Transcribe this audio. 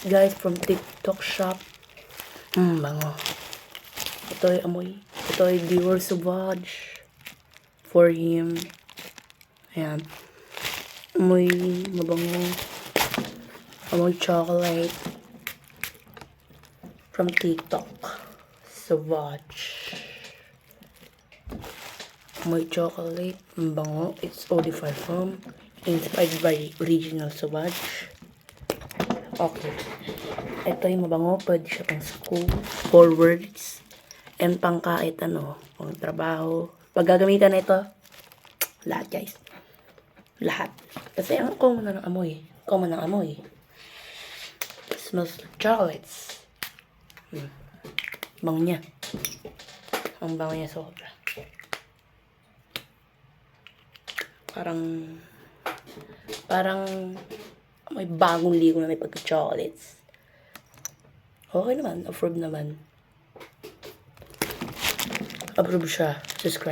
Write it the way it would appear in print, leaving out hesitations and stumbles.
guys from TikTok shop. Bango. Ito ay amoy. Ito ay Dior Sauvage. For him. Ayan. Amoy mabango. Amoy chocolate. From TikTok. Sauvage. Amoy chocolate. Mabango. It's OD Parfum. Inspired by original Sauvage. Okay. Ito yung mabango. Pwede siya pang school. Forwards. And pang kahit ano. Pang trabaho. Pag gagamitan na ito. Lahat guys. Lahat. Kasi ang common na ng amoy. Common ng amoy. It smells like chocolates. Bango niya. Ang bango niya sobra. Parang may bagong ligo na may pagka-chocolates. Okay naman. Approve naman. Approve siya. Subscribe.